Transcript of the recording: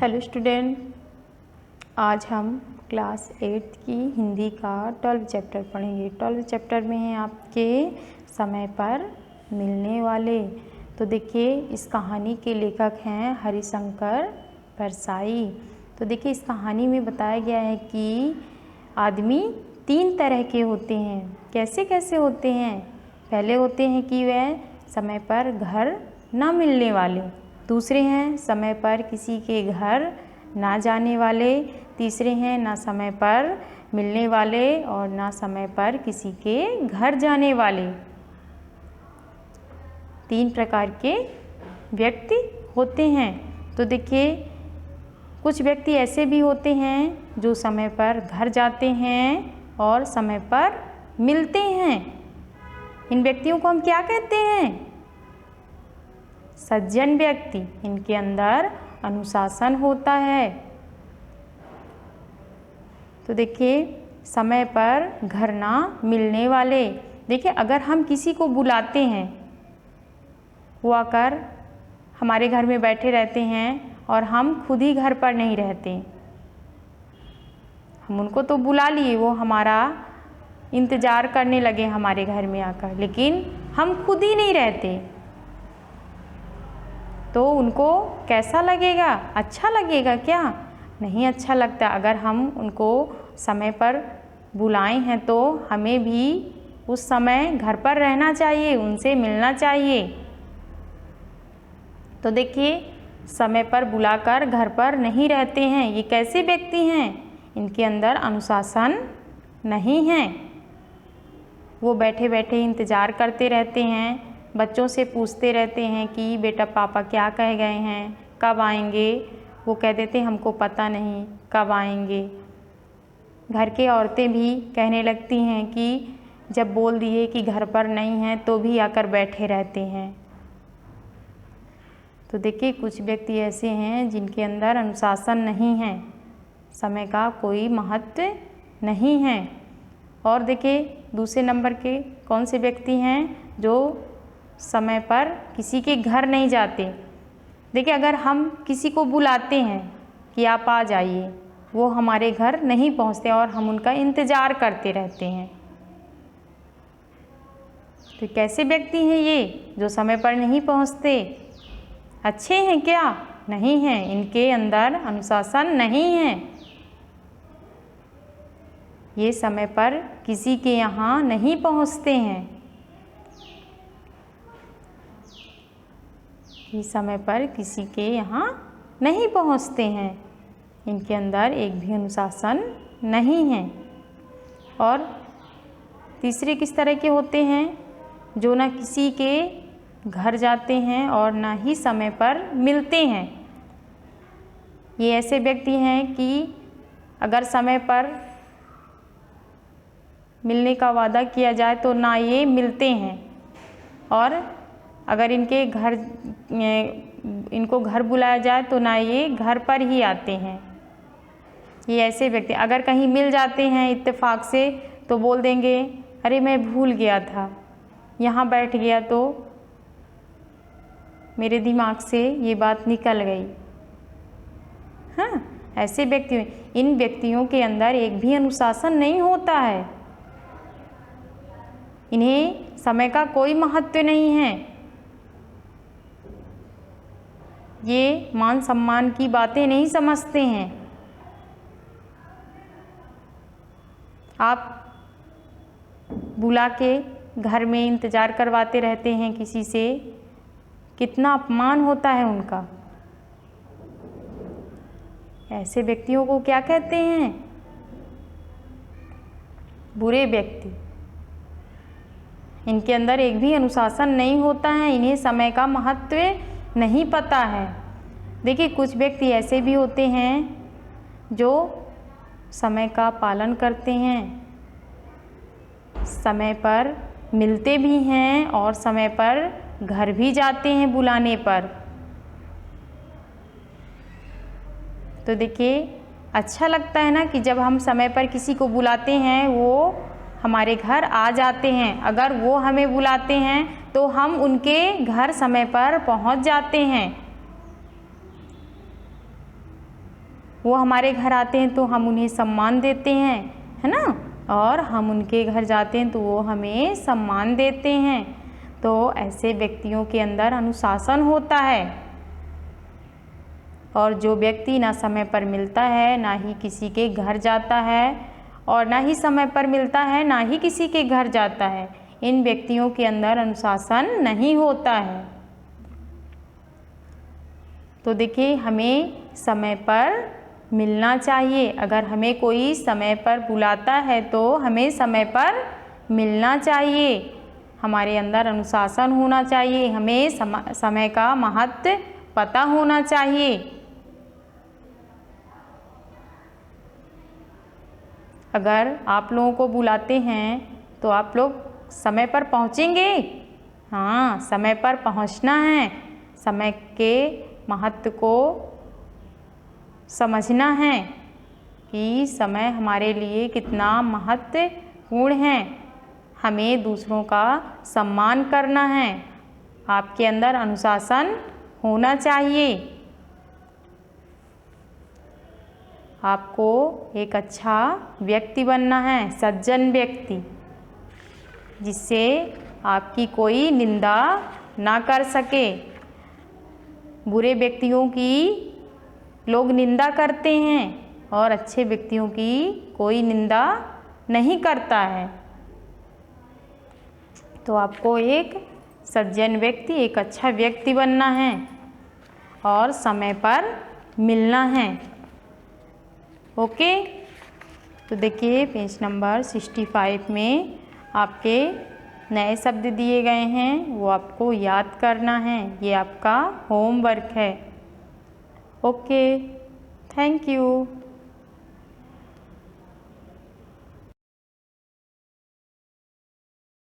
Hello student, आज हम class 8 की हिंदी का 12 चैप्टर पढ़ेंगे। 12 चैप्टर में है आपके समय पर मिलने वाले। तो देखिए, इस कहानी के लेखक हैं हरिशंकर परसाई। तो देखिए, इस कहानी में बताया गया है कि आदमी 3 तरह के होते हैं। कैसे कैसे होते हैं? पहले होते हैं कि वह समय पर घर ना मिलने वाले, दूसरे हैं समय पर किसी के घर ना जाने वाले, तीसरे हैं ना समय पर मिलने वाले और ना समय पर किसी के घर जाने वाले। 3 प्रकार के व्यक्ति होते हैं। तो देखिए, कुछ व्यक्ति ऐसे भी होते हैं जो समय पर घर जाते हैं और समय पर मिलते हैं। इन व्यक्तियों को हम क्या कहते हैं? सज्जन व्यक्ति। इनके अंदर अनुशासन होता है। तो देखिए, समय पर घर ना मिलने वाले। देखिए, अगर हम किसी को बुलाते हैं, वो आकर हमारे घर में बैठे रहते हैं और हम खुद ही घर पर नहीं रहते। हम उनको तो बुला लिए, वो हमारा इंतज़ार करने लगे हमारे घर में आकर, लेकिन हम खुद ही नहीं रहते, तो उनको कैसा लगेगा? अच्छा लगेगा क्या? नहीं अच्छा लगता। अगर हम उनको समय पर बुलाए हैं तो हमें भी उस समय घर पर रहना चाहिए, उनसे मिलना चाहिए। तो देखिए, समय पर बुलाकर घर पर नहीं रहते हैं, ये कैसे व्यक्ति हैं? इनके अंदर अनुशासन नहीं है। वो बैठे बैठे इंतज़ार करते रहते हैं, बच्चों से पूछते रहते हैं कि बेटा पापा क्या कह गए हैं, कब आएंगे? वो कह देते हमको पता नहीं कब आएंगे। घर की औरतें भी कहने लगती हैं कि जब बोल दिए कि घर पर नहीं हैं तो भी आकर बैठे रहते हैं। तो देखिए, कुछ व्यक्ति ऐसे हैं जिनके अंदर अनुशासन नहीं है, समय का कोई महत्व नहीं है। और देखिए, दूसरे नंबर के कौन से व्यक्ति हैं जो समय पर किसी के घर नहीं जाते। देखिए, अगर हम किसी को बुलाते हैं कि आप आ जाइए, वो हमारे घर नहीं पहुंचते और हम उनका इंतज़ार करते रहते हैं। तो कैसे व्यक्ति हैं ये जो समय पर नहीं पहुंचते? अच्छे हैं क्या? नहीं हैं, इनके अंदर अनुशासन नहीं है। ये समय पर किसी के यहाँ नहीं पहुंचते हैं। ये समय पर किसी के यहाँ नहीं पहुँचते हैं। इनके अंदर एक भी अनुशासन नहीं है। और तीसरे किस तरह के होते हैं? जो ना किसी के घर जाते हैं और ना ही समय पर मिलते हैं। ये ऐसे व्यक्ति हैं कि अगर समय पर मिलने का वादा किया जाए तो ना ये मिलते हैं, और अगर इनको घर बुलाया जाए तो ना ये घर पर ही आते हैं। ये ऐसे व्यक्ति अगर कहीं मिल जाते हैं इत्तेफाक से तो बोल देंगे अरे मैं भूल गया था, यहाँ बैठ गया तो मेरे दिमाग से ये बात निकल गई। हाँ, ऐसे व्यक्ति, इन व्यक्तियों के अंदर एक भी अनुशासन नहीं होता है। इन्हें समय का कोई महत्व नहीं है। ये मान सम्मान की बातें नहीं समझते हैं। आप बुला के घर में इंतज़ार करवाते रहते हैं किसी से, कितना अपमान होता है उनका। ऐसे व्यक्तियों को क्या कहते हैं? बुरे व्यक्ति। इनके अंदर एक भी अनुशासन नहीं होता है, इन्हें समय का महत्व नहीं पता है। देखिए, कुछ व्यक्ति ऐसे भी होते हैं जो समय का पालन करते हैं, समय पर मिलते भी हैं और समय पर घर भी जाते हैं बुलाने पर। तो देखिए, अच्छा लगता है ना कि जब हम समय पर किसी को बुलाते हैं वो हमारे घर आ जाते हैं। अगर वो हमें बुलाते हैं तो हम उनके घर समय पर पहुंच जाते हैं। वो हमारे घर आते हैं तो हम उन्हें सम्मान देते हैं, है ना, और हम उनके घर जाते हैं तो वो हमें सम्मान देते हैं। तो ऐसे व्यक्तियों के अंदर अनुशासन होता है। और जो व्यक्ति ना समय पर मिलता है, ना ही किसी के घर जाता है, और ना ही समय पर मिलता है, ना ही किसी के घर जाता है, इन व्यक्तियों के अंदर अनुशासन नहीं होता है। तो देखिए, हमें समय पर मिलना चाहिए। अगर हमें कोई समय पर बुलाता है तो हमें समय पर मिलना चाहिए। हमारे अंदर अनुशासन होना चाहिए। हमें समय का महत्व पता होना चाहिए। अगर आप लोगों को बुलाते हैं तो आप लोग समय पर पहुंचेंगे? हाँ, समय पर पहुंचना है। समय के महत्व को समझना है कि समय हमारे लिए कितना महत्वपूर्ण है। हमें दूसरों का सम्मान करना है। आपके अंदर अनुशासन होना चाहिए। आपको एक अच्छा व्यक्ति बनना है, सज्जन व्यक्ति, जिससे आपकी कोई निंदा ना कर सके। बुरे व्यक्तियों की लोग निंदा करते हैं और अच्छे व्यक्तियों की कोई निंदा नहीं करता है। तो आपको एक सज्जन व्यक्ति, एक अच्छा व्यक्ति बनना है और समय पर मिलना है। ओके, तो देखिए पेज नंबर 65 में आपके नए शब्द दिए गए हैं, वो आपको याद करना है। ये आपका होमवर्क है। Okay, thank you.